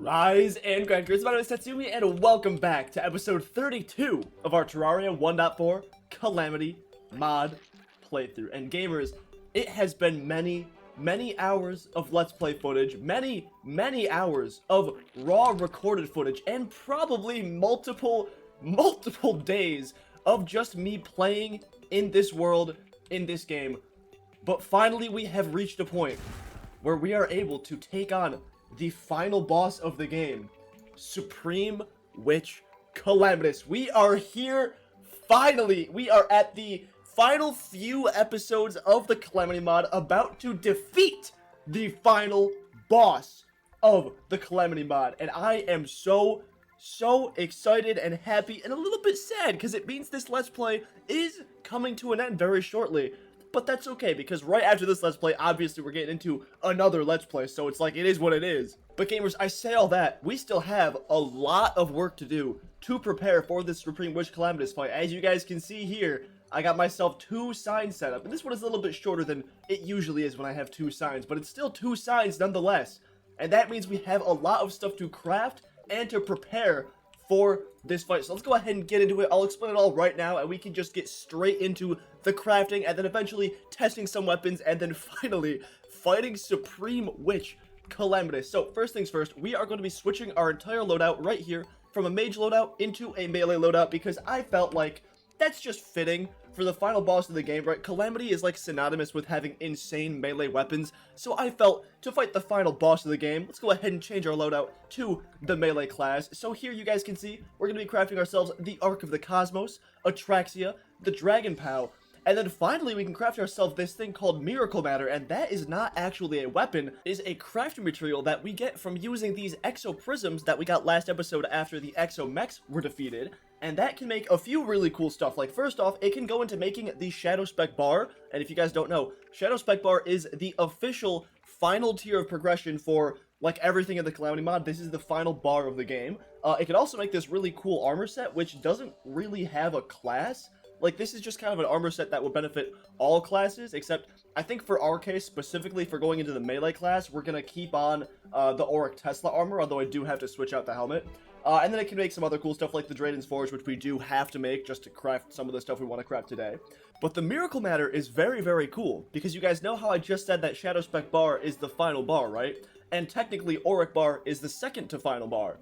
Rise and grind, my name is Tetsyumi, and welcome back to episode 32 of our Terraria 1.4 Calamity Mod playthrough. And gamers, it has been many hours of Let's Play footage, many hours of raw recorded footage, and probably multiple days of just me playing in this world, in this game. But finally, we have reached a point where we are able to take on the final boss of the game, Supreme Witch Calamitas. We are here, finally. We are at the final few episodes of the Calamity Mod, about to defeat the final boss of the Calamity Mod. And I am so excited and happy and a little bit sad, because it means this Let's Play is coming to an end very shortly. But that's okay, because right after this Let's Play, obviously we're getting into another Let's Play, so it's like, it is what it is. But gamers, I say all that, we still have a lot of work to do to prepare for this Supreme Witch Calamitas fight. As you guys can see here, I got myself 2 signs set up, and this one is a little bit shorter than it usually is when I have 2 signs, but it's still 2 signs nonetheless. And that means we have a lot of stuff to craft and to prepare for this fight. So let's go ahead and get into it. I'll explain it all right now, and we can just get straight into the crafting, and then eventually testing some weapons, and then finally fighting Supreme Witch Calamitas. So first things first, we are going to be switching our entire loadout right here from a mage loadout into a melee loadout, because I felt like that's just fitting for the final boss of the game, right? Calamity is like synonymous with having insane melee weapons, so I felt to fight the final boss of the game, let's go ahead and change our loadout to the melee class. So here you guys can see, we're going to be crafting ourselves the Ark of the Cosmos, Atraxia, the Dragon Pow, and then finally we can craft ourselves this thing called Miracle Matter, and that is not actually a weapon, it is a crafting material that we get from using these Exo Prisms that we got last episode after the Exo Mechs were defeated. And that can make a few really cool stuff. Like, first off, it can go into making the Shadow Spec Bar. And if you guys don't know, Shadow Spec Bar is the official final tier of progression for, like, everything in the Calamity Mod. This is the final bar of the game. It can also make this really cool armor set, which doesn't really have a class. Like, this is just kind of an armor set that would benefit all classes, except I think for our case, specifically for going into the melee class, we're going to keep on the Auric Tesla armor, although I do have to switch out the helmet. And then it can make some other cool stuff like the Drayden's Forge, which we do have to make just to craft some of the stuff we want to craft today. But the Miracle Matter is very cool, because you guys know how I just said that Shadow Spec Bar is the final bar, right? And technically Auric Bar is the second to final bar.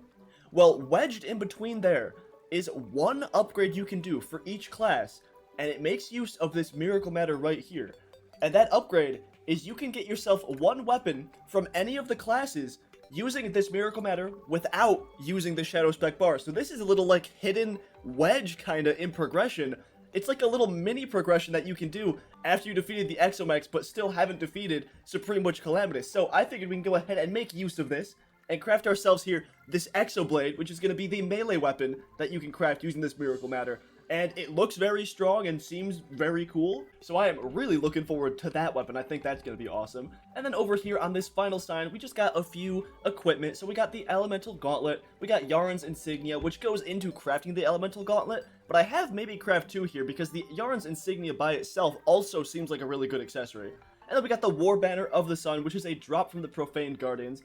Well, wedged in between there is one upgrade you can do for each class, and it makes use of this Miracle Matter right here. And that upgrade is you can get yourself one weapon from any of the classes using this Miracle Matter without using the Shadow Spec Bar. So this is a little like hidden wedge kinda in progression. It's like a little mini progression that you can do after you defeated the Exomechs but still haven't defeated Supreme Witch Calamitas. So I figured we can go ahead and make use of this and craft ourselves here this ExoBlade, which is going to be the melee weapon that you can craft using this Miracle Matter. And it looks very strong and seems very cool, so I am really looking forward to that weapon. I think that's going to be awesome. And then over here on this final sign, we just got a few equipment. So we got the Elemental Gauntlet, we got Yarn's Insignia, which goes into crafting the Elemental Gauntlet, but I have maybe craft 2 here, because the Yarn's Insignia by itself also seems like a really good accessory. And then we got the War Banner of the Sun, which is a drop from the Profaned Guardians.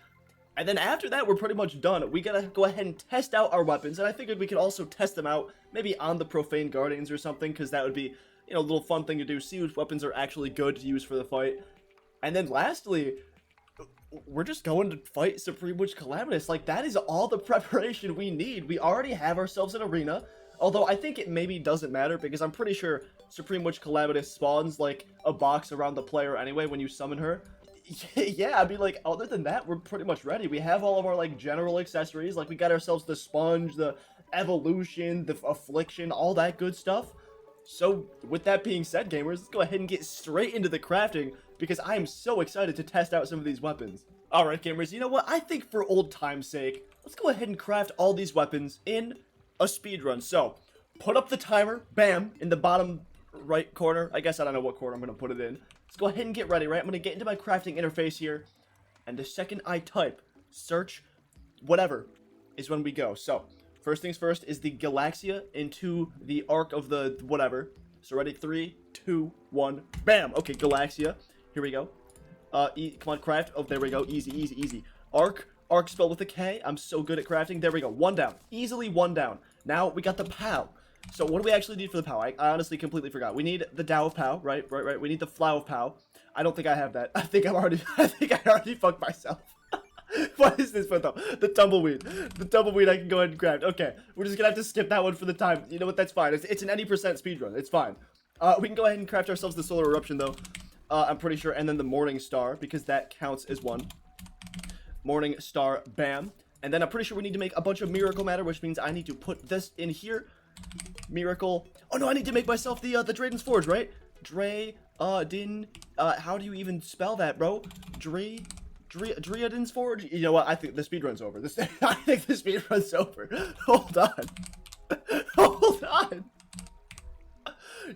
And then after that, we're pretty much done. We gotta go ahead and test out our weapons, and I figured we could also test them out, maybe on the Profane Guardians or something, because that would be, you know, a little fun thing to do, see which weapons are actually good to use for the fight. And then lastly, we're just going to fight Supreme Witch Calamitas. Like, that is all the preparation we need. We already have ourselves an arena, although I think it maybe doesn't matter, because I'm pretty sure Supreme Witch Calamitas spawns, like, a box around the player anyway when you summon her. Yeah, I mean, like, other than that, we're pretty much ready. We have all of our, like, general accessories. Like, we got ourselves the Sponge, the Evolution, the Affliction, all that good stuff. So, with that being said, gamers, let's go ahead and get straight into the crafting, because I am so excited to test out some of these weapons. Alright, gamers, you know what? I think for old time's sake, let's go ahead and craft all these weapons in a speedrun. So, put up the timer, bam, in the bottom right corner. I guess I don't know what corner I'm going to put it in. Let's go ahead and get ready, right? I'm going to get into my crafting interface here, and the second I type search whatever is when we go. So, first things first is the Galaxia into the Ark of the whatever. So ready, 3, 2, 1, bam! Okay, Galaxia. Here we go. Come on, craft. Oh, there we go. Easy. Ark arc spell with a K. I'm so good at crafting. There we go. One down. Easily one down. Now we got the POW. So what do we actually need for the POW? I honestly completely forgot. We need the Dow of POW, right? We need the Flow of POW. I don't think I have that. I think I already fucked myself. What is this for though? The tumbleweed. The tumbleweed I can go ahead and grab. Okay, we're just gonna have to skip that one for the time. You know what? That's fine. It's an any percent speedrun. It's fine. We can go ahead and craft ourselves the solar eruption though. I'm pretty sure, and then the morning star because that counts as one. Morning star, bam. And then I'm pretty sure we need to make a bunch of miracle matter, which means I need to put this in here. Miracle. Oh no, I need to make myself the Drayden's Forge, right? How do you even spell that, bro? Drayden's Forge? You know what? I think the speedrun's over. I think the speedrun's over. Hold on. Hold on.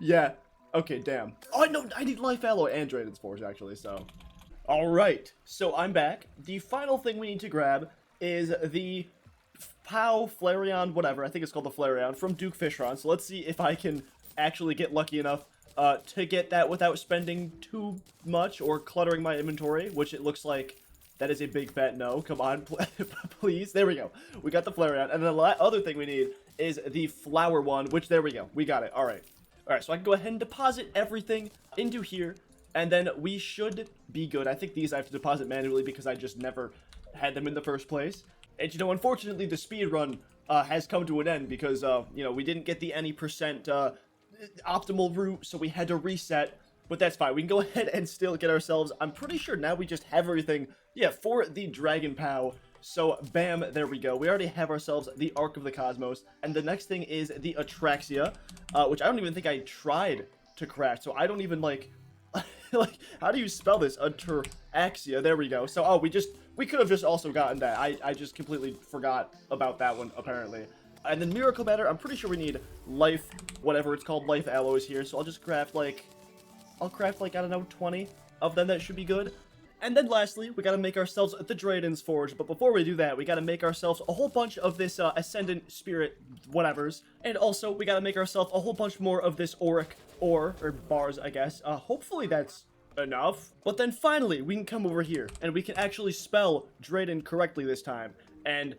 Yeah. Okay, damn. Oh, no, I need Life Alloy and Drayden's Forge, actually, so. Alright, so I'm back. The final thing we need to grab is the POW, Flareon, whatever. I think it's called the Flareon from Duke Fishron. So let's see if I can actually get lucky enough to get that without spending too much or cluttering my inventory, which it looks like that is a big fat no. Come on, please. There we go. We got the Flareon. And then the other thing we need is the flower one, which there we go. We got it. All right. All right, so I can go ahead and deposit everything into here, and then we should be good. I think these I have to deposit manually because I just never had them in the first place. And, you know, unfortunately, the speed run has come to an end because, you know, we didn't get the any percent optimal route, so we had to reset. But that's fine. We can go ahead and still get ourselves, I'm pretty sure now we just have everything, yeah, for the Dragon POW. So, bam, there we go. We already have ourselves the Arc of the Cosmos. And the next thing is the Atraxia, which I don't even think I tried to craft. So, I don't even, like, like, how do you spell this? Atraxia. There we go. So, oh, we could have just also gotten that. I just completely forgot about that one, apparently. And then Miracle Matter, I'm pretty sure we need life, whatever it's called, life alloys here. So, I'll just craft, like, I don't know, 20 of them. That should be good. And then lastly, we gotta make ourselves the Drayden's Forge. But before we do that, we gotta make ourselves a whole bunch of this Ascendant Spirit whatevers. And also, we gotta make ourselves a whole bunch more of this Auric ore, or bars, I guess. Hopefully that's enough. But then finally, we can come over here, and we can actually spell Drayden correctly this time. And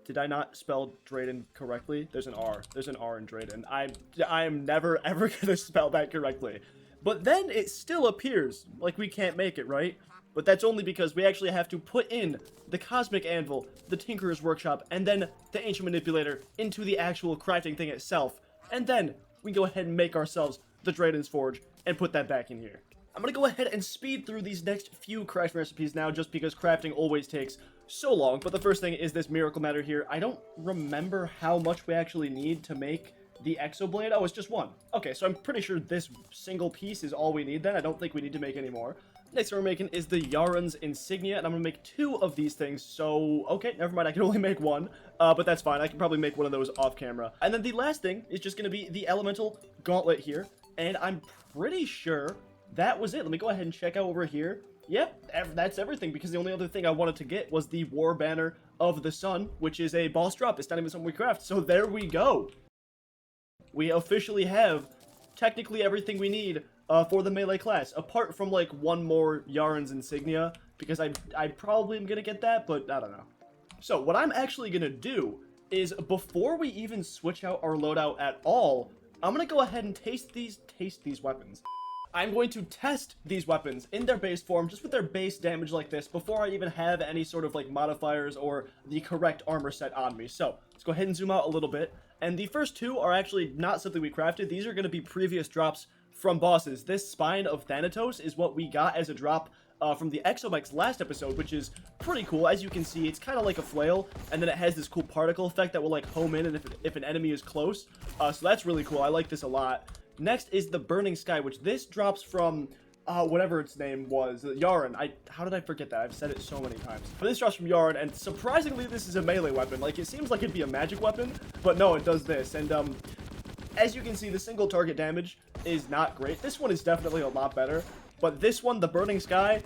did I not spell Drayden correctly? There's an R. There's an R in Drayden. I am never, ever gonna spell that correctly. But then it still appears like we can't make it, right? But that's only because we actually have to put in the Cosmic Anvil, the Tinkerer's Workshop, and then the Ancient Manipulator into the actual crafting thing itself. And then we go ahead and make ourselves the Drayden's Forge and put that back in here. I'm gonna go ahead and speed through these next few crafting recipes now just because crafting always takes so long. But the first thing is this Miracle Matter here. I don't remember how much we actually need to make the ExoBlade. Oh, it's just one. Okay, so I'm pretty sure this single piece is all we need then. I don't think we need to make any more. Next thing we're making is the Yaren's Insignia, and I'm gonna make 2 of these things. So, okay, never mind, I can only make 1, but that's fine. I can probably make one of those off camera. And then the last thing is just gonna be the Elemental Gauntlet here, and I'm pretty sure that was it. Let me go ahead and check out over here. Yep, that's everything, because the only other thing I wanted to get was the War Banner of the Sun, which is a boss drop. It's not even something we craft, so there we go. We officially have technically everything we need for the melee class, apart from like one more Yaren's Insignia, because I probably am gonna get that, but I don't know. So what I'm actually gonna do is, before we even switch out our loadout at all, I'm gonna go ahead and taste these weapons. I'm going to test these weapons in their base form, just with their base damage like this, before I even have any sort of like modifiers or the correct armor set on me. So let's go ahead and zoom out a little bit. And the first 2 are actually not something we crafted. These are going to be previous drops from bosses. This Spine of Thanatos is what we got as a drop from the Exomech's last episode, which is pretty cool. As you can see, it's kind of like a flail, and then it has this cool particle effect that will like home in and if an enemy is close. So that's really cool. I like this a lot. Next is the Burning Sky, which this drops from whatever its name was, Yaren. How did I forget that? I've said it so many times. But this drops from Yaren, and surprisingly, this is a melee weapon. Like, it seems like it'd be a magic weapon, but no, it does this. And, as you can see, the single target damage is not great. This one is definitely a lot better, but this one, the Burning Sky,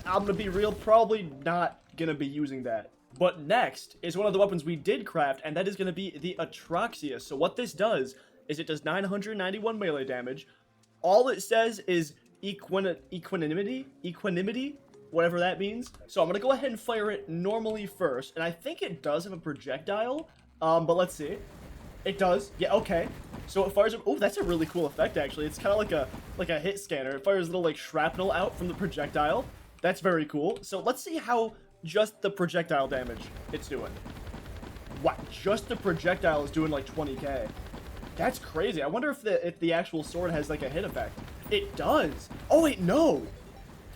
I'm gonna be real, probably not gonna be using that. But next is one of the weapons we did craft, and that is gonna be the Atraxia. So what this does is it does 991 melee damage. All it says is equanimity. whatever that means. So I'm gonna go ahead and fire it normally first, and I think it does have a projectile, but let's see. It does. Yeah, okay. So it fires. Oh, that's a really cool effect, actually. It's kind of like a hit scanner. It fires little like shrapnel out from the projectile. That's very cool. So let's see how just the projectile damage it's doing. What? Just the projectile is doing like 20k. That's crazy. I wonder if the actual sword has like a hit effect. It does. Oh wait, no.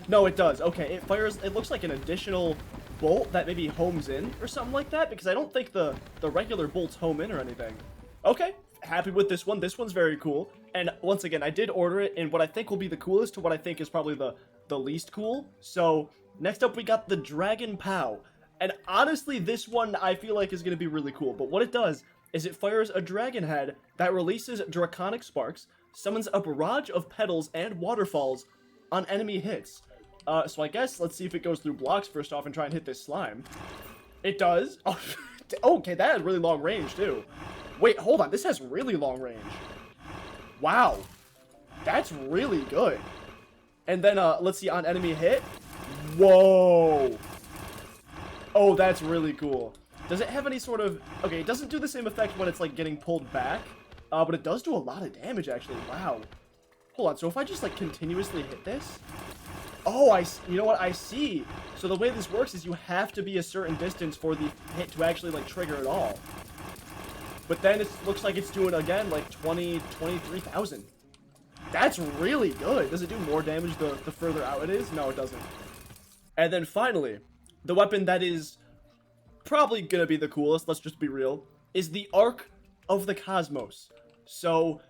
No, it does. Okay, it fires. It looks like an additional bolt that maybe homes in or something like that, because I don't think the regular bolts home in or anything. Okay, happy with this one. This one's very cool. And once again, I did order it in what I think will be the coolest to what I think is probably the least cool. So next up, we got the Dragon Pow. And honestly, this one I feel like is going to be really cool. But what it does is it fires a dragon head that releases draconic sparks, summons a barrage of petals and waterfalls on enemy hits. So I guess let's see if it goes through blocks first off and try and hit this slime. It does. Oh, okay, that has really long range too. Wait, hold on. This has really long range. Wow. That's really good. And then, let's see, on enemy hit. Whoa. Oh, that's really cool. Does it have any sort of... Okay, it doesn't do the same effect when it's, like, getting pulled back. But it does do a lot of damage, actually. Wow. Hold on. So if I just, like, continuously hit this... Oh, you know what? I see. So the way this works is you have to be a certain distance for the hit to actually, like, trigger at all. But then it looks like it's doing, again, like 23,000. That's really good. Does it do more damage the further out it is? No, it doesn't. And then finally, the weapon that is probably going to be the coolest, let's just be real, is the Arc of the Cosmos. So,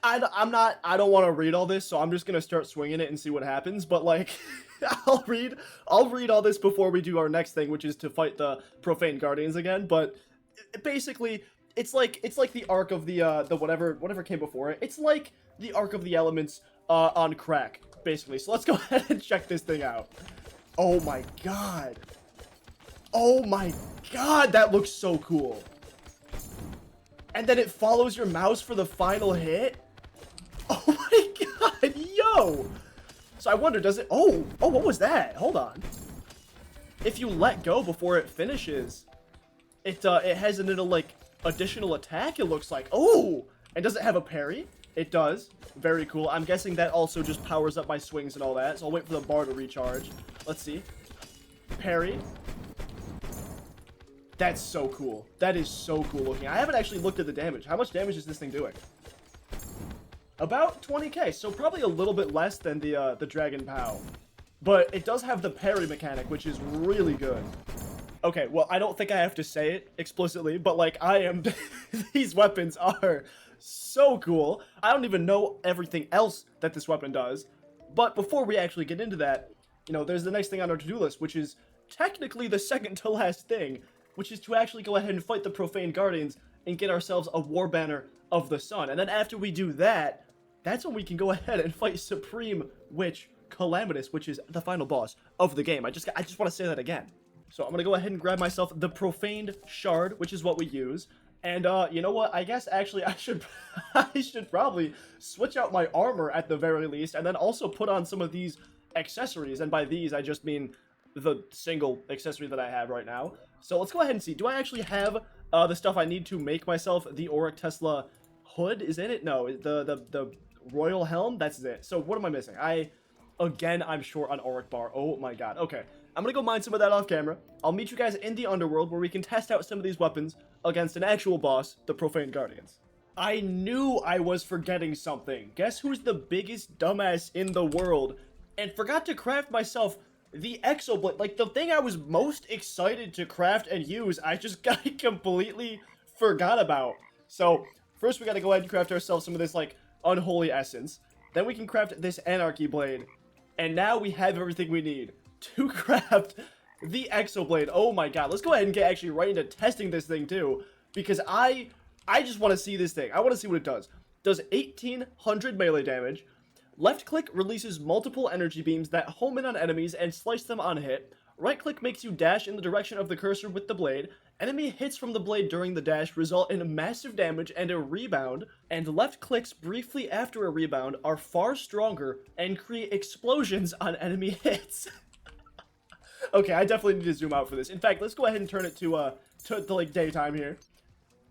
I don't want to read all this, so I'm just going to start swinging it and see what happens. But, like, I'll read all this before we do our next thing, which is to fight the Profaned Guardians again. But basically, it's like the arc of the whatever came before it. It's like the arc of the elements on crack, basically. So let's go ahead and check this thing out. Oh my god. Oh my god, that looks so cool. And then it follows your mouse for the final hit. Oh my god, yo. So I wonder, does it... Oh, what was that? Hold on. If you let go before it finishes, it has a little, like, additional attack, it looks like. Oh! And does it have a parry? It does. Very cool. I'm guessing that also just powers up my swings and all that. So I'll wait for the bar to recharge. Let's see. Parry. That's so cool. That is so cool looking. I haven't actually looked at the damage. How much damage is this thing doing? About 20k. So probably a little bit less than the Dragon Pow. But it does have the parry mechanic, which is really good. Okay, well, I don't think I have to say it explicitly, but, like, I am... These weapons are so cool. I don't even know everything else that this weapon does. But before we actually get into that, you know, there's the next thing on our to-do list, which is technically the second to last thing, which is to actually go ahead and fight the Profaned Guardians and get ourselves a War Banner of the Sun. And then after we do that, that's when we can go ahead and fight Supreme Witch Calamitas, which is the final boss of the game. I just want to say that again. So I'm going to go ahead and grab myself the Profaned Shard, which is what we use. And, you know what? I guess, actually, I should probably switch out my armor at the very least, and then also put on some of these accessories. And by these, I just mean the single accessory that I have right now. So let's go ahead and see. Do I actually have the stuff I need to make myself the Auric Tesla hood? Is it? No, the Royal Helm? That's it. So what am I missing? Again, I'm short on Auric Bar. Oh my god. Okay. I'm gonna go mine some of that off camera. I'll meet you guys in the underworld where we can test out some of these weapons against an actual boss, the Profaned Guardians. I knew I was forgetting something. Guess who's the biggest dumbass in the world and forgot to craft myself the ExoBlade. Like, the thing I was most excited to craft and use, I just completely forgot about. So, first we gotta go ahead and craft ourselves some of this, like, unholy essence. Then we can craft this Anarchy Blade. And now we have everything we need to craft the ExoBlade. Oh my god, let's go ahead and get actually right into testing this thing too, because I just want to see this thing. I want to see what it does. Does 1800 melee damage. Left click releases multiple energy beams that home in on enemies and slice them on hit. Right click makes you dash in the direction of the cursor with the blade. Enemy hits from the blade during the dash result in massive damage and a rebound, and left clicks briefly after a rebound are far stronger and create explosions on enemy hits. Okay, I definitely need to zoom out for this. In fact, let's go ahead and turn it to like daytime here.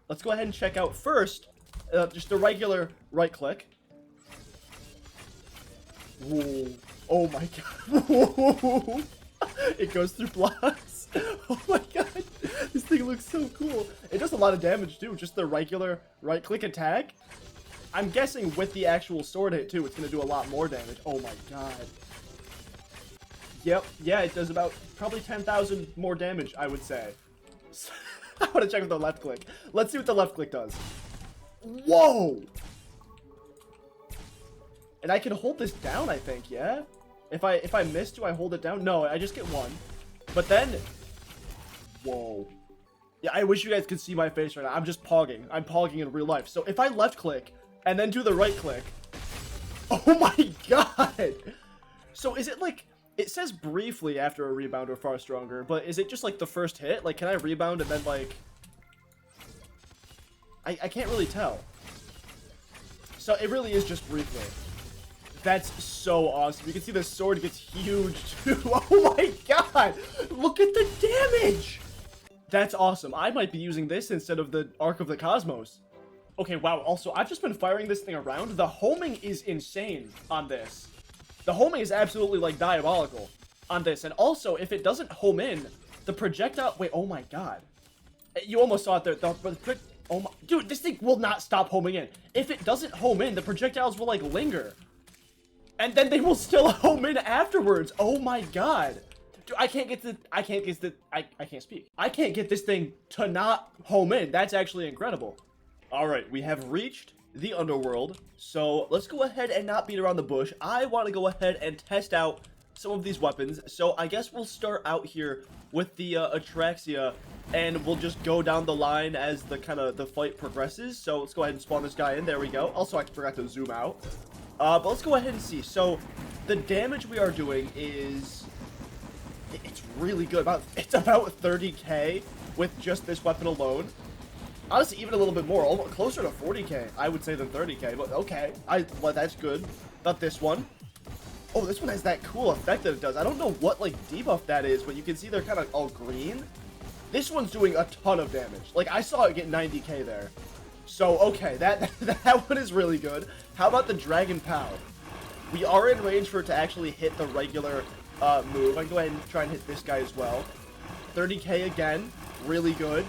Let's go ahead and check out first just the regular right click. Whoa. Oh my god. Whoa. It goes through blocks. Oh my god. This thing looks so cool. It does a lot of damage too, just the regular right click attack. I'm guessing with the actual sword hit too, it's gonna do a lot more damage. Oh my god. Yep, yeah, it does about probably 10,000 more damage, I would say. I want to check with the left click. Let's see what the left click does. Whoa! And I can hold this down, I think, yeah? If I miss, do I hold it down? No, I just get one. But then... Whoa. Yeah, I wish you guys could see my face right now. I'm just pogging. I'm pogging in real life. So if I left click and then do the right click... Oh my god! So is it like... It says briefly after a rebound or far stronger, but is it just like the first hit? Like, can I rebound and then like... I can't really tell. So it really is just briefly. That's so awesome. You can see the sword gets huge too. Oh my god! Look at the damage! That's awesome. I might be using this instead of the Arc of the Cosmos. Okay, wow. Also, I've just been firing this thing around. The homing is insane on this. The homing is absolutely, like, diabolical on this. And also, if it doesn't home in, the projectile... Wait, oh my god. You almost saw it there. Oh my... Dude, this thing will not stop homing in. If it doesn't home in, the projectiles will, like, linger. And then they will still home in afterwards. Oh my god. Dude, I can't speak. I can't get this thing to not home in. That's actually incredible. Alright, we have reached the underworld, so let's go ahead and not beat around the bush. I want to go ahead and test out some of these weapons, so I guess we'll start out here with the Atraxia, and we'll just go down the line as the fight progresses. So let's go ahead and spawn this guy in. There we go. Also, I forgot to zoom out. But let's go ahead and see. So the damage we are doing is... It's really good. It's about 30k with just this weapon alone. Honestly, even a little bit more, almost closer to 40k, I would say, than 30k, but okay. Well, that's good. About this one. Oh, this one has that cool effect that it does. I don't know what, like, debuff that is, but you can see they're kind of all green. This one's doing a ton of damage. Like, I saw it get 90k there. So, okay, that one is really good. How about the Dragon Pow? We are in range for it to actually hit the regular move. I can go ahead and try and hit this guy as well. 30k again. Really good.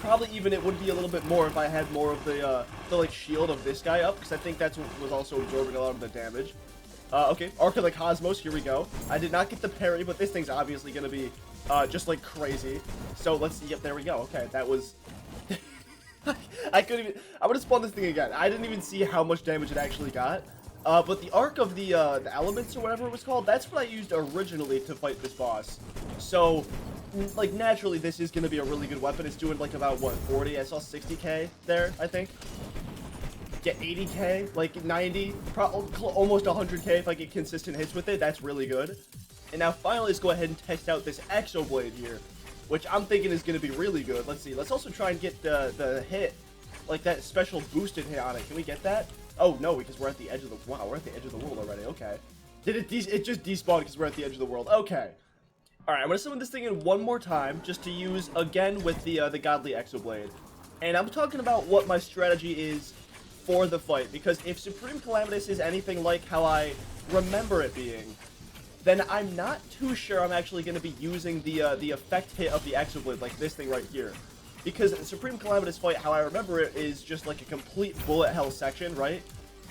Probably even it would be a little bit more if I had more of the like shield of this guy up, because I think that's what was also absorbing a lot of the damage. Okay, Arc of the Cosmos, here we go. I did not get the parry, but this thing's obviously gonna be just like crazy. So let's see. Yep, there we go. Okay, that was... I couldn't even... I would have spawned this thing again. I didn't even see how much damage it actually got. But the Arc of the Elements or whatever it was called, that's what I used originally to fight this boss. So... like, naturally, this is going to be a really good weapon. It's doing, like, about, what, 40? I saw 60k there, I think. Get 80k, like, 90, almost 100k if I get consistent hits with it. That's really good. And now, finally, let's go ahead and test out this ExoBlade here, which I'm thinking is going to be really good. Let's see. Let's also try and get the hit, like, that special boosted hit on it. Can we get that? Oh, no, because we're at the edge of the... Wow, we're at the edge of the world already. Okay. It just despawned because we're at the edge of the world. Okay. Alright, I'm going to summon this thing in one more time, just to use again with the Godly ExoBlade. And I'm talking about what my strategy is for the fight, because if Supreme Calamitas is anything like how I remember it being, then I'm not too sure I'm actually going to be using the effect hit of the ExoBlade, like this thing right here. Because Supreme Calamitas fight, how I remember it, is just like a complete bullet hell section, right?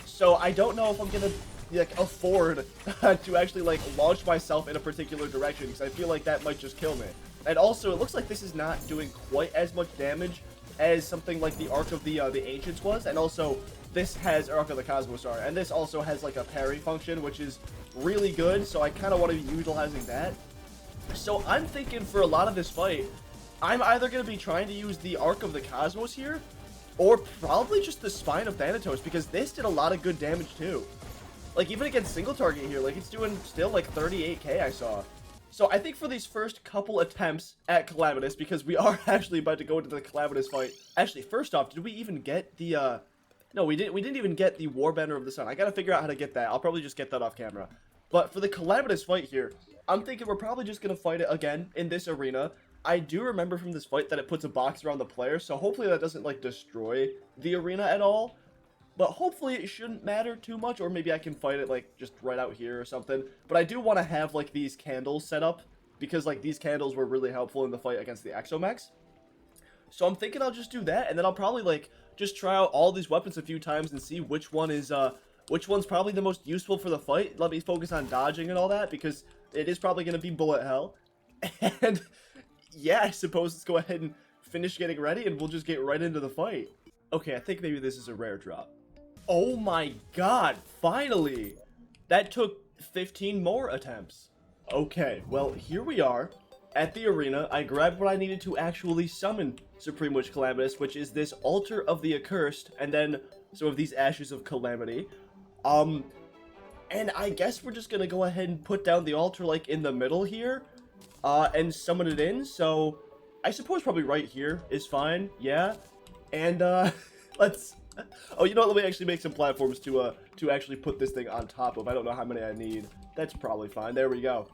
So I don't know if I'm going to... like, afford to actually, like, launch myself in a particular direction, because I feel like that might just kill me. And also, it looks like this is not doing quite as much damage as something like the Arc of the Ancients was, and also, this has Arc of the Cosmos, and this also has, like, a parry function, which is really good, so I kind of want to be utilizing that. So I'm thinking for a lot of this fight, I'm either going to be trying to use the Arc of the Cosmos here, or probably just the Spine of Thanatos, because this did a lot of good damage, too. Like, even against single target here, like, it's doing still, like, 38k I saw. So I think for these first couple attempts at Calamitas, because we are actually about to go into the Calamitas fight. Actually, first off, did we even get the, no, we didn't even get the Warbender of the Sun. I gotta figure out how to get that. I'll probably just get that off camera. But for the Calamitas fight here, I'm thinking we're probably just going to fight it again in this arena. I do remember from this fight that it puts a box around the player, so hopefully that doesn't, like, destroy the arena at all. But hopefully it shouldn't matter too much, or maybe I can fight it, like, just right out here or something. But I do want to have, like, these candles set up, because, like, these candles were really helpful in the fight against the Exomechs. So I'm thinking I'll just do that, and then I'll probably, like, just try out all these weapons a few times and see which one is, which one's probably the most useful for the fight. Let me focus on dodging and all that, because it is probably going to be bullet hell. And, yeah, I suppose let's go ahead and finish getting ready, and we'll just get right into the fight. Okay, I think maybe this is a rare drop. Oh my god, finally! That took 15 more attempts. Okay, well, here we are. At the arena, I grabbed what I needed to actually summon Supreme Witch Calamitas, which is this Altar of the Accursed, and then some of these Ashes of Calamity. And I guess we're just gonna go ahead and put down the altar, like, in the middle here, and summon it in, so I suppose probably right here is fine, yeah. And, let's... Oh, you know what, let me actually make some platforms to actually put this thing on top of. I don't know how many I need. That's probably fine. There we go.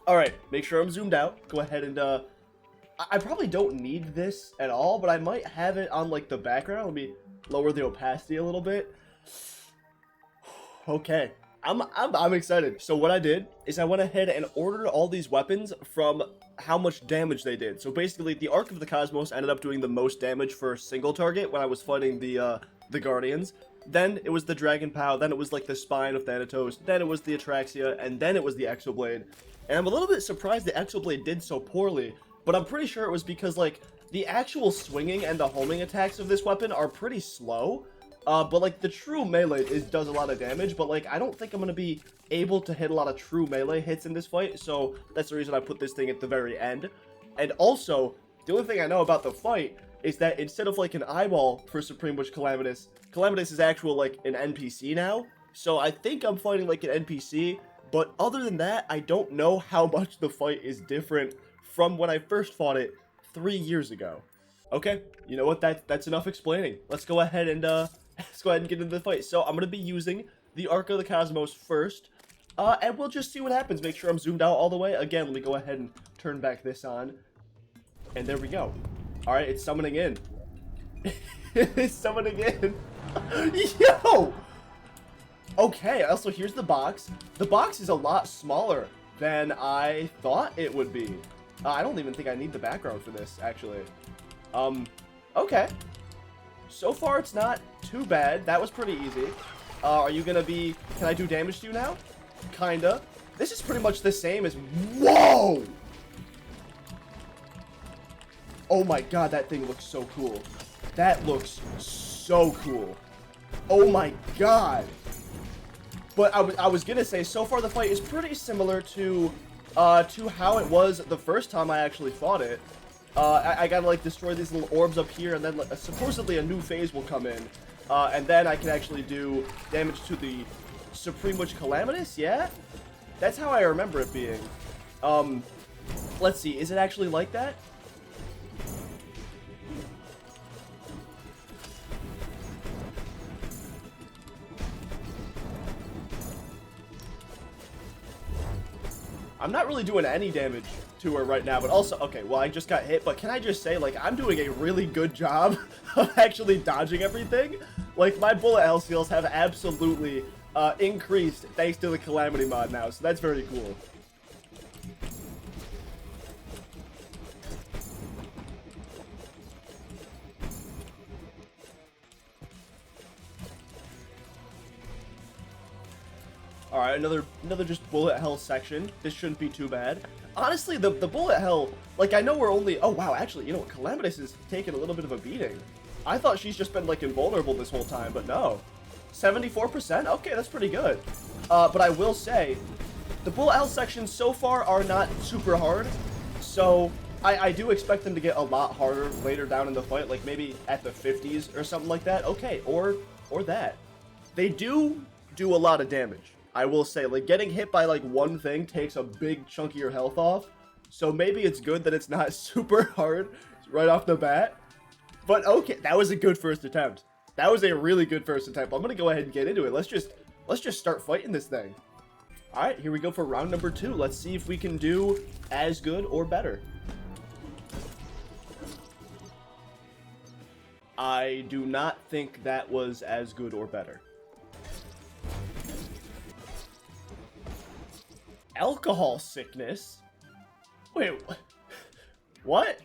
Alright, make sure I'm zoomed out. Go ahead and, I probably don't need this at all, but I might have it on, like, the background. Let me lower the opacity a little bit. Okay. I'm excited. So what I did is I went ahead and ordered all these weapons from how much damage they did. So basically, the Ark of the Cosmos ended up doing the most damage for a single target when I was fighting the Guardians. Then it was the Dragon Pow, then it was like the Spine of Thanatos, then it was the Atraxia, and then it was the ExoBlade. And I'm a little bit surprised the ExoBlade did so poorly, but I'm pretty sure it was because, like, the actual swinging and the homing attacks of this weapon are pretty slow. But, like, the true melee does a lot of damage, but, like, I don't think I'm going to be able to hit a lot of true melee hits in this fight, so that's the reason I put this thing at the very end. And also, the only thing I know about the fight is that instead of, like, an eyeball for Supreme Witch Calamitas, Calamitas is actual, like, an NPC now, so I think I'm fighting, like, an NPC, but other than that, I don't know how much the fight is different from when I first fought it 3 years ago. Okay, you know what, that's enough explaining. Let's go ahead and, let's go ahead and get into the fight. So I'm going to be using the Ark of the Cosmos first, and we'll just see what happens. Make sure I'm zoomed out all the way. Again, let me go ahead and turn back this on, and there we go. Alright, it's summoning in. It's summoning in. Yo! Okay, also here's the box. The box is a lot smaller than I thought it would be. I don't even think I need the background for this, actually. Okay. So far, it's not too bad. That was pretty easy. Are you gonna be... Can I do damage to you now? Kinda. This is pretty much the same as... Whoa! Oh my god, that thing looks so cool. That looks so cool. Oh my god. But I was gonna say, so far the fight is pretty similar to how it was the first time I actually fought it. I gotta, like, destroy these little orbs up here, and then, like, supposedly a new phase will come in. And then I can actually do damage to the Supreme Witch Calamitas, yeah? That's how I remember it being. Let's see, is it actually like that? I'm not really doing any damage to her right now, but also, okay, well, I just got hit, but can I just say, like, I'm doing a really good job of actually dodging everything? Like, my bullet hell skills have absolutely increased thanks to the Calamity Mod now, so that's very cool. Alright, another just bullet hell section. This shouldn't be too bad. Honestly, the bullet hell, like, I know we're only... Oh, wow, actually, you know what? Calamitas is taking a little bit of a beating. I thought she's just been, like, invulnerable this whole time, but no. 74%? Okay, that's pretty good. But I will say, the bullet hell sections so far are not super hard, so I do expect them to get a lot harder later down in the fight, like maybe at the 50s or something like that. Okay, or that. They do a lot of damage. I will say, like, getting hit by, like, one thing takes a big chunk of your health off. So maybe it's good that it's not super hard right off the bat. But okay, that was a good first attempt. That was a really good first attempt. I'm gonna go ahead and get into it. Let's just start fighting this thing. All right, here we go for round number 2. Let's see if we can do as good or better. I do not think that was as good or better. Alcohol sickness? Wait, what?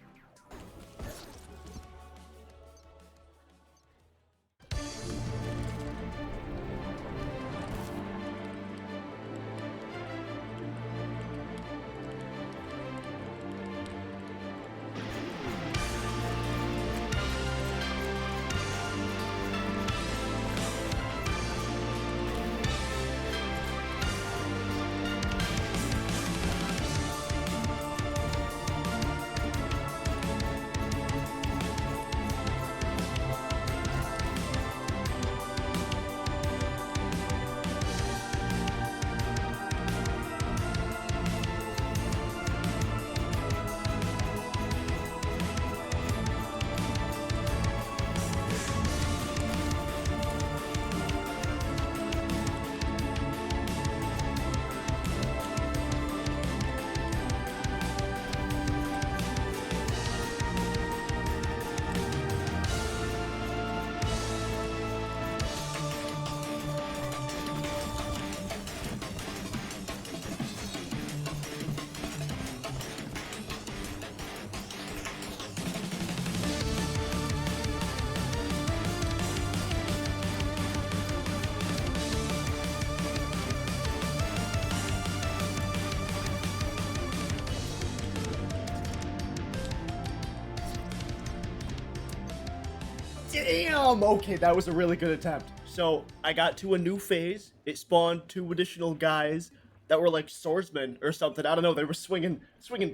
Damn! Okay, that was a really good attempt. So, I got to a new phase. It spawned 2 additional guys that were like swordsmen or something. I don't know, they were swinging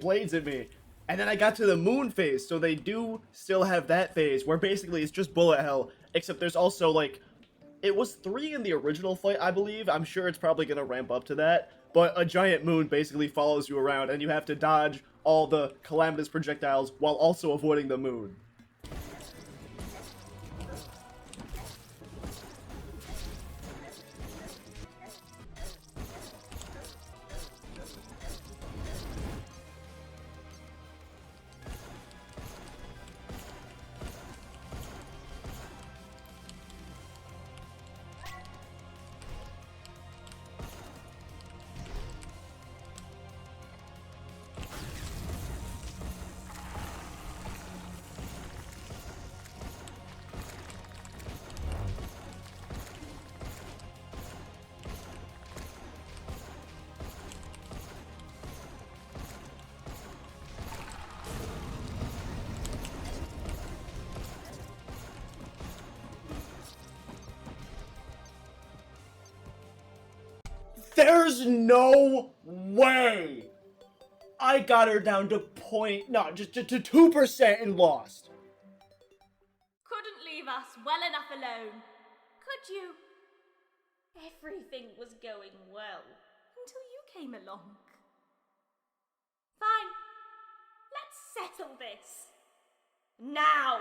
blades at me. And then I got to the moon phase, so they do still have that phase where basically it's just bullet hell, except there's also like, it was 3 in the original fight, I believe. I'm sure it's probably gonna ramp up to that. But a giant moon basically follows you around and you have to dodge all the Calamitas projectiles while also avoiding the moon. There's no way! I got her down to just to 2% and lost. Couldn't leave us well enough alone, could you? Everything was going well until you came along. Fine, let's settle this. Now!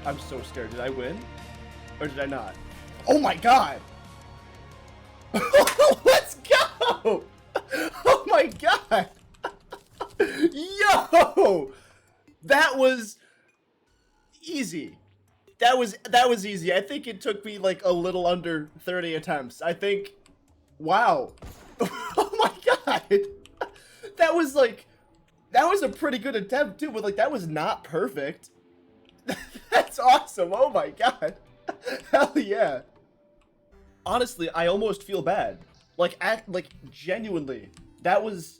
I'm so scared. Did I win? Or did I not? Oh my god! Let's go! Oh my god! Yo! That was easy. That was easy. I think it took me like a little under 30 attempts. I think, wow. Oh my god. That was a pretty good attempt too, but like that was not perfect. That's awesome. Oh my god. Hell yeah. Honestly, I almost feel bad. Like genuinely. It was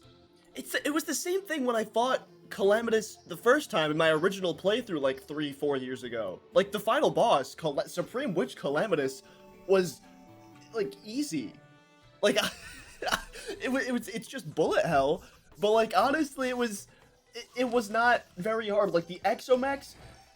the same thing when I fought Calamitas the first time in my original playthrough like 3-4 years ago. Like the final boss, Supreme Witch Calamitas, was like easy. Like it's just bullet hell, but like honestly it was not very hard. Like the Exomechs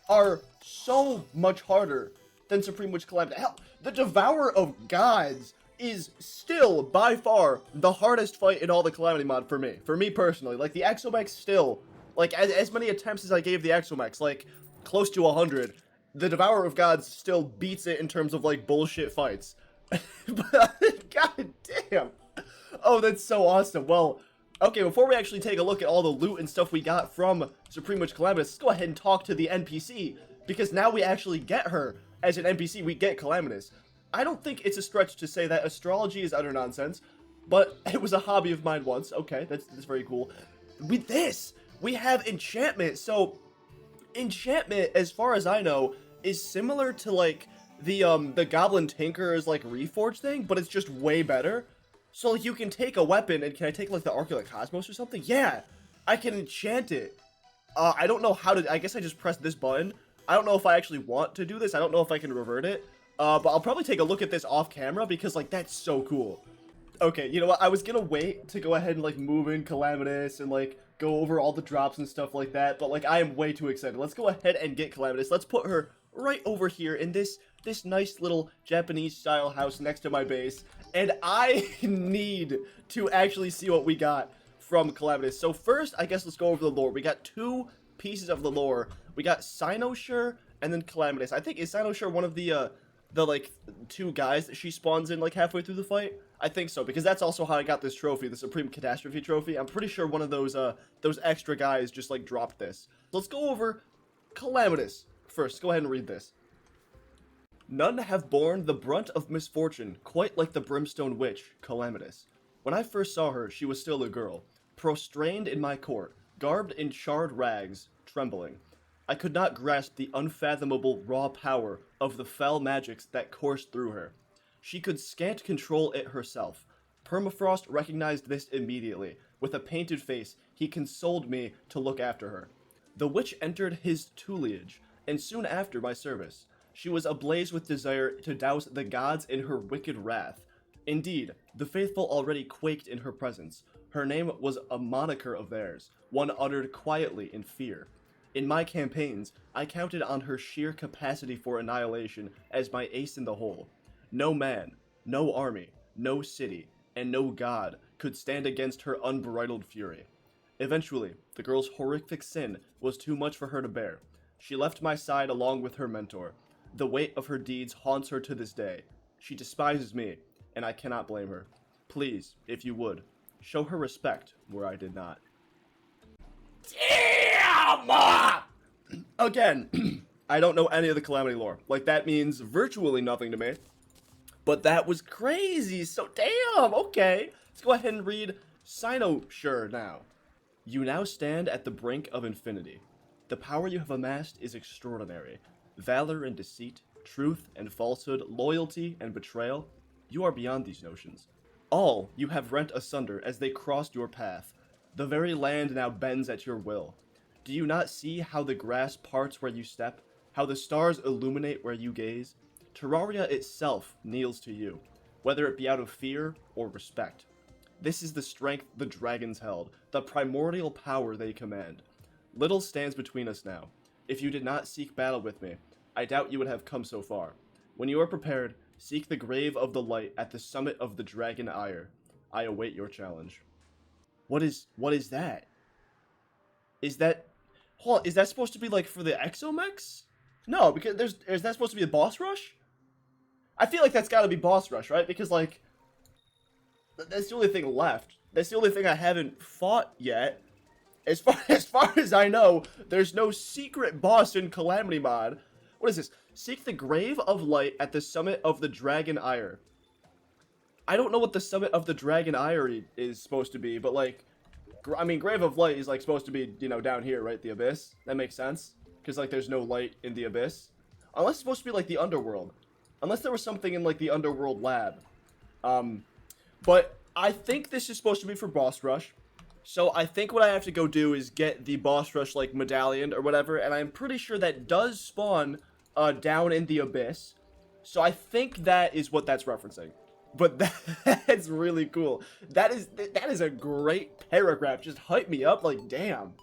are so much harder than Supreme Witch Calamity. Hell, the Devourer of Gods is still by far the hardest fight in all the Calamity mod for me personally. Like the Exomechs still, like as many attempts as I gave the Exomechs, like close to 100, the Devourer of Gods still beats it in terms of like bullshit fights. But god damn. Oh, that's so awesome. Well, okay, before we actually take a look at all the loot and stuff we got from Supreme Witch Calamitas, let's go ahead and talk to the NPC, because now we actually get her as an NPC. We get Calamitas. I don't think it's a stretch to say that astrology is utter nonsense, but it was a hobby of mine once. Okay, that's very cool. With this, we have enchantment. So, enchantment, as far as I know, is similar to like the Goblin Tinker's like Reforged thing, but it's just way better. So like you can take a weapon, and can I take like the Arc of the Cosmos or something? Yeah, I can enchant it. I don't know how to. I guess I just pressed this button. I don't know if I actually want to do this. I don't know if I can revert it. But I'll probably take a look at this off camera because like that's so cool. Okay, you know what? I was gonna wait to go ahead and like move in Calamitas and like go over all the drops and stuff like that, but like I am way too excited. Let's go ahead and get Calamitas. Let's put her right over here in this nice little Japanese style house next to my base, and I need to actually see what we got from Calamitas. So first, I guess let's go over the lore. We got 2 pieces of the lore. We got Cynosure and then Calamitas. I think, is Cynosure one of the like 2 guys that she spawns in like halfway through the fight? I think so, because that's also how I got this trophy, the Supreme Catastrophe trophy. I'm pretty sure one of those extra guys just like dropped this. Let's go over Calamitas first. Go ahead and read this. None have borne the brunt of misfortune quite like the Brimstone Witch, Calamitas. When I first saw her, she was still a girl, prostrained in my court, garbed in charred rags, trembling. I could not grasp the unfathomable raw power of the fell magics that coursed through her. She could scant control it herself. Permafrost recognized this immediately. With a painted face, he consoled me to look after her. The witch entered his tutelage, and soon after my service. She was ablaze with desire to douse the gods in her wicked wrath. Indeed, the faithful already quaked in her presence. Her name was a moniker of theirs, one uttered quietly in fear. In my campaigns, I counted on her sheer capacity for annihilation as my ace in the hole. No man, no army, no city, and no god could stand against her unbridled fury. Eventually, the girl's horrific sin was too much for her to bear. She left my side along with her mentor. The weight of her deeds haunts her to this day. She despises me, and I cannot blame her. Please, if you would, show her respect where I did not. Damn! Again, I don't know any of the Calamity lore. Like, that means virtually nothing to me. But that was crazy, so damn, okay. Let's go ahead and read Cynosure now. You now stand at the brink of infinity. The power you have amassed is extraordinary. Valor and deceit, truth and falsehood, loyalty and betrayal, you are beyond these notions. All you have rent asunder as they crossed your path. The very land now bends at your will. Do you not see how the grass parts where you step, how the stars illuminate where you gaze? Terraria itself kneels to you, whether it be out of fear or respect. This is the strength the dragons held, the primordial power they command. Little stands between us now. If you did not seek battle with me, I doubt you would have come so far. When you are prepared, seek the grave of the light at the summit of the dragon ire. I await your challenge. What is that? Is that... Hold on, is that supposed to be like for the Exomechs? No, because is that supposed to be a boss rush? I feel like that's got to be boss rush, right? Because like that's the only thing left. That's the only thing I haven't fought yet. As far as I know, there's no secret boss in Calamity Mod. What is this? Seek the Grave of Light at the summit of the Dragon Ire. I don't know what the summit of the Dragon Ire is supposed to be, but like, I mean, Grave of Light is like supposed to be, you know, down here, right? The Abyss. That makes sense. Because like there's no light in the Abyss. Unless it's supposed to be like the Underworld. Unless there was something in like the Underworld lab. But I think this is supposed to be for boss rush. So I think what I have to go do is get the boss rush like medallion or whatever, and I'm pretty sure that does spawn down in the Abyss. So I think that is what that's referencing. But that's really cool. That is a great paragraph. Just hype me up like damn.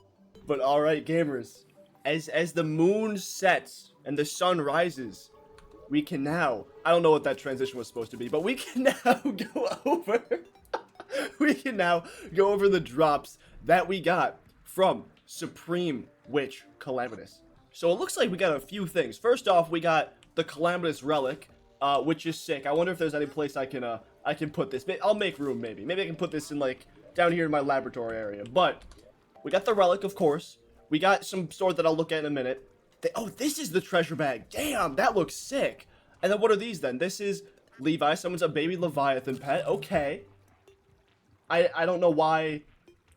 But all right, gamers, as the moon sets and the sun rises, we can now, I don't know what that transition was supposed to be, but we can now go over we can now go over the drops that we got from Supreme Witch Calamitas. So it looks like we got a few things. First off, we got the Calamitas Relic, which is sick. I wonder if there's any place I can put this. I'll make room, maybe. Maybe I can put this in, like, down here in my laboratory area. But we got the Relic, of course. We got some sword that I'll look at in a minute. Oh, this is the treasure bag. Damn, that looks sick. And then what are these, then? This is Levi. Someone's a baby Leviathan pet. Okay. I don't know why.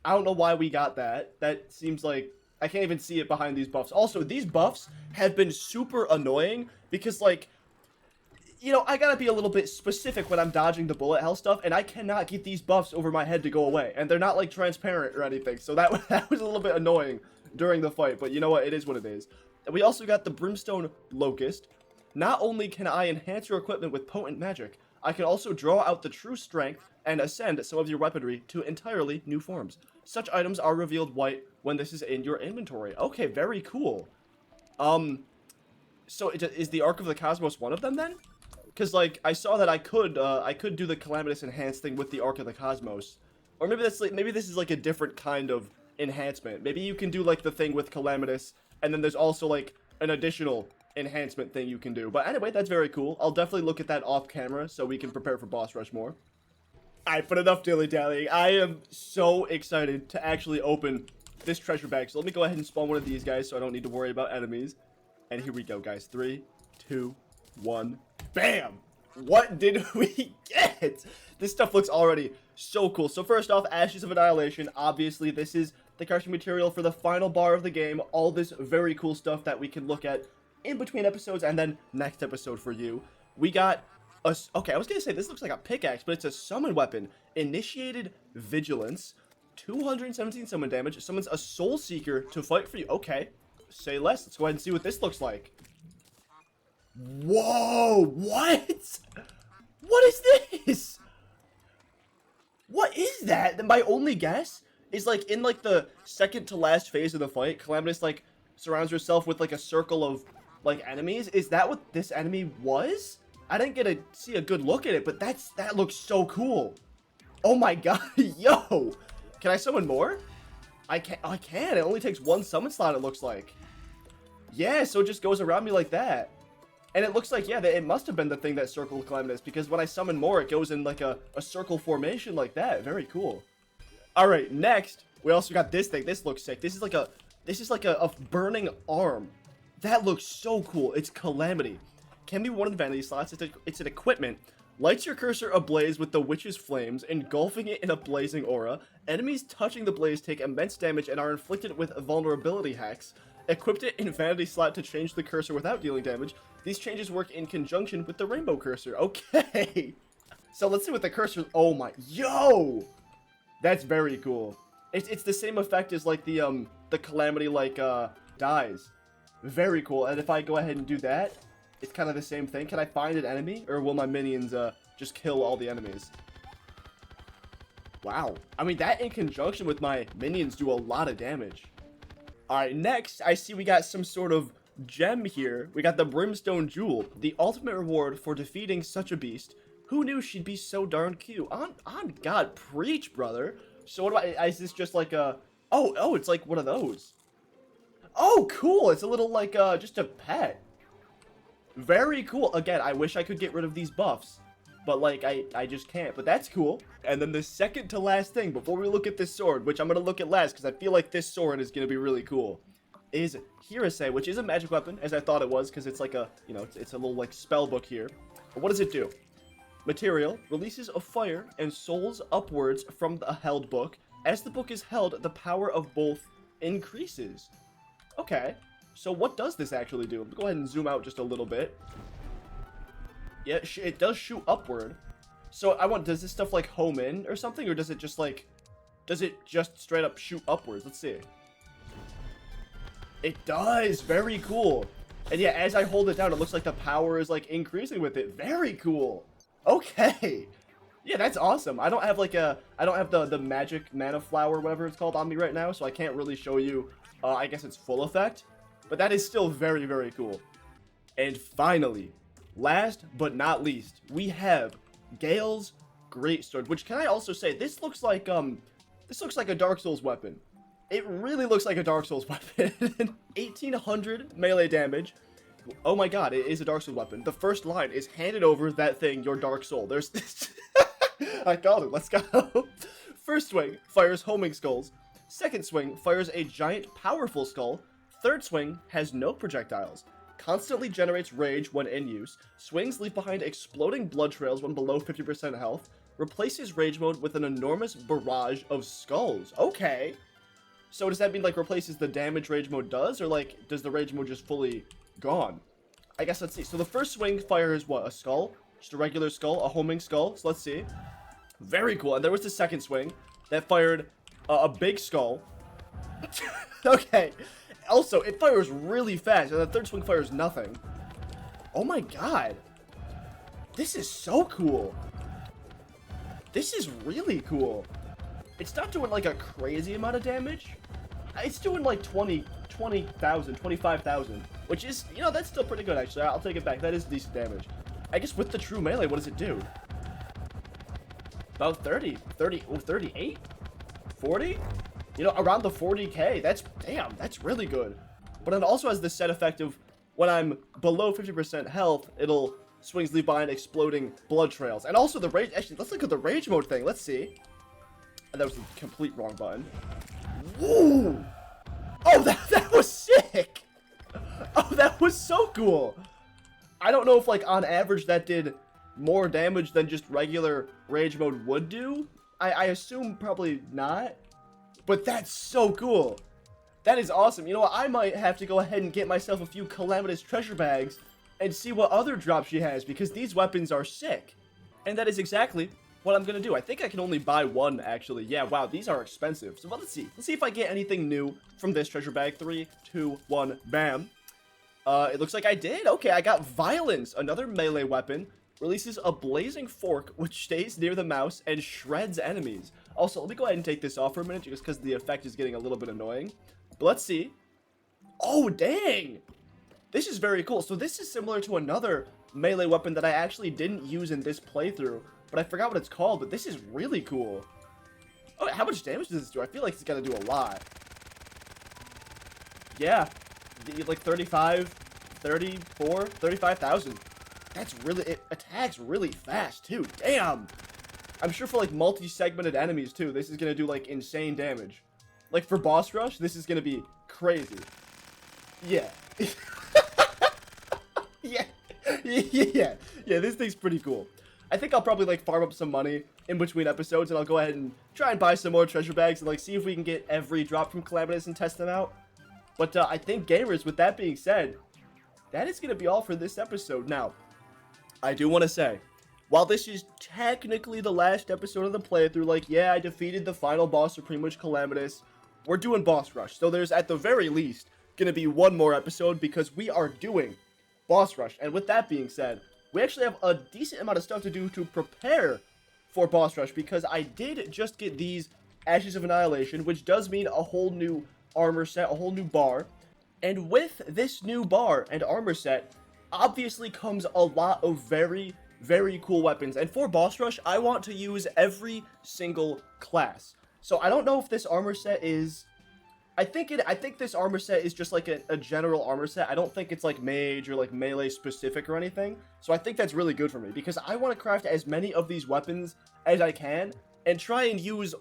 I don't know why we got that. That seems like I can't even see it behind these buffs. Also, these buffs have been super annoying because, like, you know, I gotta be a little bit specific when I'm dodging the bullet hell stuff, and I cannot get these buffs over my head to go away, and they're not like transparent or anything. So that was a little bit annoying during the fight, but you know what? It is what it is. And we also got the Brimstone Locust. Not only can I enhance your equipment with potent magic, I can also draw out the true strength and ascend some of your weaponry to entirely new forms. Such items are revealed white when this is in your inventory. Okay, very cool. So is the Ark of the Cosmos one of them then? Because like I saw that I could do the Calamitous enhance thing with the Ark of the Cosmos, or maybe that's like maybe this is like a different kind of enhancement. Maybe you can do like the thing with Calamitous, and then there's also like an additional enhancement thing you can do. But anyway, that's very cool. I'll definitely look at that off camera so we can prepare for boss rush more. Alright, but enough dilly-dallying. I am so excited to actually open this treasure bag. So let me go ahead and spawn one of these guys so I don't need to worry about enemies. And here we go, guys. 3, 2, 1. Bam! What did we get? This stuff looks already so cool. So first off, Ashes of Annihilation. Obviously, this is the crushing material for the final bar of the game. All this very cool stuff that we can look at in between episodes and then next episode for you. We got okay, I was gonna say this looks like a pickaxe, but it's a summon weapon. Initiated Vigilance, 217 summon damage. Summons a Soul Seeker to fight for you. Okay, say less. Let's go ahead and see what this looks like. Whoa! What? What is this? What is that? My only guess is like in like the second to last phase of the fight, Calamitas like surrounds herself with like a circle of like enemies. Is that what this enemy was? I didn't get to see a good look at it, but that looks so cool. Oh my god, yo! Can I summon more? I can. It only takes one summon slot, it looks like. Yeah, so it just goes around me like that. And it looks like, yeah, it must have been the thing that circled Calamitas, because when I summon more, it goes in like a circle formation like that. Very cool. Alright, next, we also got this thing. This looks sick. This is like a burning arm. That looks so cool. It's Calamity. Can be one of the vanity slots. It's an equipment. Lights your cursor ablaze with the witch's flames, engulfing it in a blazing aura. Enemies touching the blaze take immense damage and are inflicted with vulnerability hacks. Equipped it in vanity slot to change the cursor without dealing damage. These changes work in conjunction with the rainbow cursor. Okay. So let's see what the cursor... Oh my... Yo! That's very cool. It's the same effect as like the Calamity like dies. Very cool. And if I go ahead and do that, it's kind of the same thing. Can I find an enemy, or will my minions just kill all the enemies? Wow. I mean, that in conjunction with my minions do a lot of damage. Alright, next, I see we got some sort of gem here. We got the Brimstone Jewel, the ultimate reward for defeating such a beast. Who knew she'd be so darn cute? On God, preach, brother. So what about, is this just like a... Oh, it's like one of those. Oh, cool. It's a little like, just a pet. Very cool. Again, I wish I could get rid of these buffs, but like I just can't. But that's cool. And then the second to last thing before we look at this sword, which I'm gonna look at last because I feel like this sword is gonna be really cool, is Heresei, which is a magic weapon, as I thought it was, because it's like a, you know, it's a little like spell book here. But what does it do? Material releases a fire and souls upwards from the held book. As the book is held, the power of both increases. Okay. So what does this actually do? Go ahead and zoom out just a little bit. Yeah, it does shoot upward. So does this stuff like home in or something? Or does it just straight up shoot upwards? Let's see. It does, very cool. And yeah, as I hold it down, it looks like the power is like increasing with it. Very cool. Okay. Yeah, that's awesome. I don't have the magic mana flower, whatever it's called, on me right now, so I can't really show you, I guess it's full effect. But that is still very, very cool. And finally, last but not least, we have Gale's Greatsword, which, can I also say, this looks like a Dark Souls weapon. It really looks like a Dark Souls weapon. 1800 melee damage. Oh my god, it is a Dark Souls weapon. The first line is, handed over that thing, your Dark Soul. There's this. I got it, let's go. First swing fires homing skulls. Second swing fires a giant powerful skull. Third swing has no projectiles. Constantly generates rage when in use. Swings leave behind exploding blood trails when below 50% health. Replaces rage mode with an enormous barrage of skulls. Okay. So does that mean like replaces the damage rage mode does, or like does the rage mode just fully gone? I guess let's see. So the first swing fires what? A skull? Just a regular skull, a homing skull. So let's see. Very cool. And there was the second swing that fired a big skull. Okay. Also, it fires really fast, and the third swing fires nothing. Oh my god. This is so cool. This is really cool. It's not doing like a crazy amount of damage. It's doing like 20,000, 25,000, which is, you know, that's still pretty good actually. I'll take it back. That is decent damage. I guess with the true melee, what does it do? About 38? 40? You know, around the 40k. That's really good. But it also has the set effect of when I'm below 50% health, it'll swings leave behind exploding blood trails. And also the rage, actually, let's look at the rage mode thing. Let's see. And that was the complete wrong button. Woo! Oh, that was sick! Oh, that was so cool! I don't know if, like, on average that did more damage than just regular rage mode would do. I assume probably not. But that's so cool. That is awesome. You know what? I might have to go ahead and get myself a few Calamitas treasure bags and see what other drops she has, because these weapons are sick. And that is exactly what I'm going to do. I think I can only buy one, actually. Yeah, wow, these are expensive. So, well, let's see. Let's see if I get anything new from this treasure bag. 3, 2, 1, bam. It looks like I did. Okay, I got Violence, another melee weapon. Releases a blazing fork, which stays near the mouse and shreds enemies. Also, let me go ahead and take this off for a minute, just because the effect is getting a little bit annoying. But let's see. Oh, dang! This is very cool. So this is similar to another melee weapon that I actually didn't use in this playthrough, but I forgot what it's called, but this is really cool. Oh, how much damage does this do? I feel like it's gotta do a lot. Yeah, like 35, 34, 35,000. That's really, it attacks really fast too, damn! I'm sure for like multi-segmented enemies too, this is gonna do like insane damage. Like for boss rush, this is gonna be crazy. Yeah. Yeah, this thing's pretty cool. I think I'll probably like farm up some money in between episodes, and I'll go ahead and try and buy some more treasure bags and like see if we can get every drop from Calamitas and test them out. But I think, gamers, with that being said, that is gonna be all for this episode. Now, I do want to say, while this is technically the last episode of the playthrough, like, yeah, I defeated the final boss supreme, which Calamitas, we're doing boss rush. So there's, at the very least, gonna be one more episode because we are doing boss rush. And with that being said, we actually have a decent amount of stuff to do to prepare for boss rush, because I did just get these Ashes of Annihilation, which does mean a whole new armor set, a whole new bar. And with this new bar and armor set, obviously comes a lot of very, very cool weapons. And for boss rush, I want to use every single class. So I don't know if this armor set is I think this armor set is just like a general armor set. I don't think it's like mage or like melee specific or anything. So I think that's really good for me because I want to craft as many of these weapons as I can and try and use,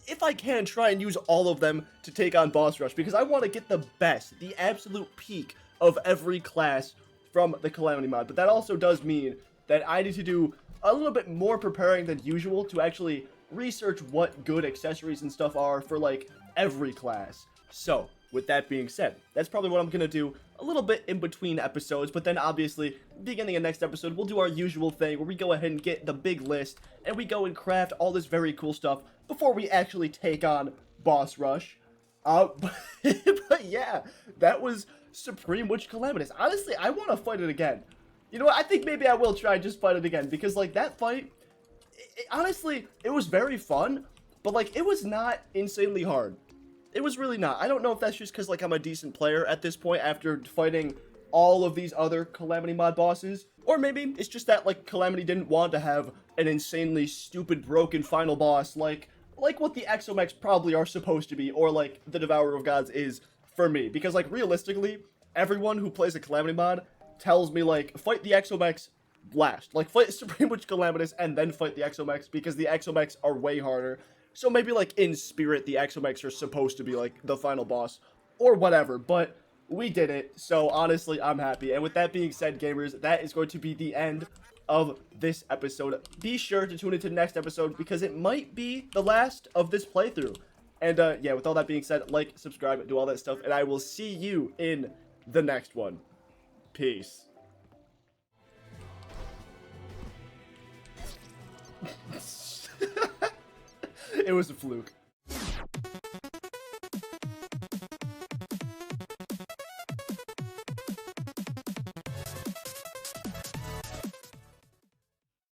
if I can, try and use all of them to take on boss rush because I want to get the best, the absolute peak of every class from the Calamity mod. But that also does mean that I need to do a little bit more preparing than usual to actually research what good accessories and stuff are for like every class. So with that being said, that's probably what I'm gonna do a little bit in between episodes, but then obviously beginning of next episode we'll do our usual thing where we go ahead and get the big list and we go and craft all this very cool stuff before we actually take on boss rush. But yeah, that was Supreme Witch Calamitas. Honestly, I want to fight it again. You know what, I think maybe I will try and just fight it again because like that fight, honestly, it was very fun, but like it was not insanely hard. It was really not. I don't know if that's just because like I'm a decent player at this point after fighting all of these other Calamity mod bosses, or maybe it's just that like Calamity didn't want to have an insanely stupid broken final boss like what the ExoMechs probably are supposed to be, or like the Devourer of Gods is for me, because like realistically, everyone who plays a Calamity mod tells me like fight the ExoMechs last, like fight Supreme Witch Calamitas and then fight the ExoMechs because the ExoMechs are way harder. So maybe like in spirit the ExoMechs are supposed to be like the final boss or whatever, but we did it, so honestly I'm happy. And with that being said, gamers, that is going to be the end of this episode. Be sure to tune into the next episode because it might be the last of this playthrough. And yeah, with all that being said, like, subscribe, do all that stuff, and I will see you in the next one. Peace. It was a fluke.